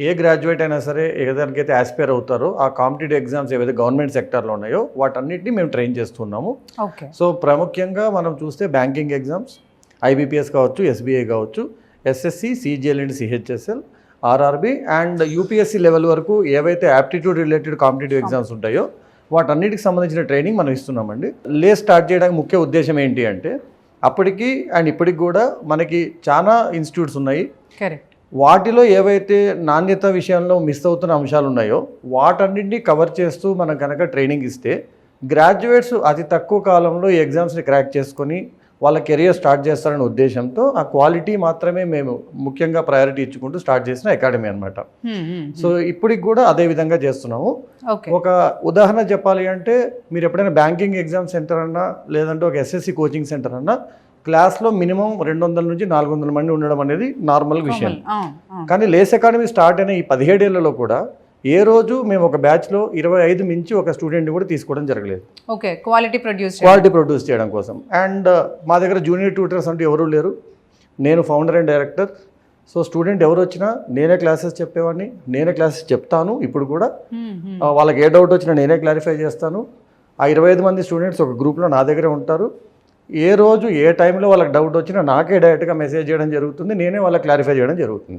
ఏ graduate అయినా సరే ఏదానికైతే Aspire అవుతారో ఆ కాంపిటేటివ్ ఎగ్జామ్స్ ఏవైతే గవర్నమెంట్ సెక్టర్లో ఉన్నాయో వాటన్నిటిని మేము ట్రైన్ చేస్తున్నాము. ఓకే. సో ప్రాముఖ్యంగా మనం చూస్తే బ్యాంకింగ్ ఎగ్జామ్స్, ఐబీపీఎస్ కావచ్చు, ఎస్బీఐ కావచ్చు, SSC, CGL and CHSL, RRB and UPSC level వరకు ఏవైతే యాప్టిట్యూడ్ రిలేటెడ్ కాంపిటేటివ్ ఎగ్జామ్స్ ఉంటాయో వాటన్నిటికి సంబంధించిన ట్రైనింగ్ మనం ఇస్తున్నామండి. స్టార్ట్ చేయడానికి ముఖ్య ఉద్దేశం ఏంటి అంటే అప్పటికి అండ్ ఇప్పటికి కూడా మనకి చాలా ఇన్స్టిట్యూట్స్ ఉన్నాయి. కరెక్ట్. వాటిలో ఏవైతే నాణ్యత విషయంలో మిస్ అవుతున్న అంశాలు ఉన్నాయో వాటన్నింటినీ కవర్ చేస్తూ మనం కనుక ట్రైనింగ్ ఇస్తే గ్రాడ్యుయేట్స్ అతి తక్కువ కాలంలో ఈ ఎగ్జామ్స్ని క్రాక్ చేసుకొని వాళ్ళ కెరియర్ స్టార్ట్ చేస్తారనే ఉద్దేశంతో ఆ క్వాలిటీ మాత్రమే మేము ముఖ్యంగా ప్రయారిటీ ఇచ్చుకుంటూ స్టార్ట్ చేసిన అకాడమీ అనమాట. సో ఇప్పటికి కూడా అదే విధంగా చేస్తున్నాము. ఒక ఉదాహరణ చెప్పాలి అంటే మీరు ఎప్పుడైనా బ్యాంకింగ్ ఎగ్జామ్ సెంటర్ అన్నా లేదంటే ఒక ఎస్ఎస్సి కోచింగ్ సెంటర్ అన్నా క్లాస్లో మినిమం 200 నుంచి 400 మంది ఉండడం అనేది నార్మల్ విషయం. కానీ లేస్ అకాడమీ స్టార్ట్ అయిన ఈ 17 ఏళ్లలో కూడా ఏ రోజు మేము ఒక బ్యాచ్లో 25 మించి ఒక స్టూడెంట్ కూడా తీసుకోవడం జరగలేదు. ఓకే, క్వాలిటీ ప్రొడ్యూస్ చేయడం కోసం. అండ్ మా దగ్గర జూనియర్ ట్యూటర్స్ అంటూ ఎవరూ లేరు. నేను founder and director. So student ఎవరు వచ్చినా నేనే క్లాసెస్ చెప్పేవాడిని, నేనే క్లాసెస్ చెప్తాను. ఇప్పుడు కూడా వాళ్ళకి ఏ డౌట్ వచ్చినా నేనే క్లారిఫై చేస్తాను. ఆ 25 మంది స్టూడెంట్స్ ఒక గ్రూప్లో నా దగ్గరే ఉంటారు. ఏ రోజు ఏ టైంలో వాళ్ళకి డౌట్ వచ్చినా నాకే డైరెక్ట్గా మెసేజ్ చేయడం జరుగుతుంది, నేనే వాళ్ళకి క్లారిఫై చేయడం జరుగుతుంది.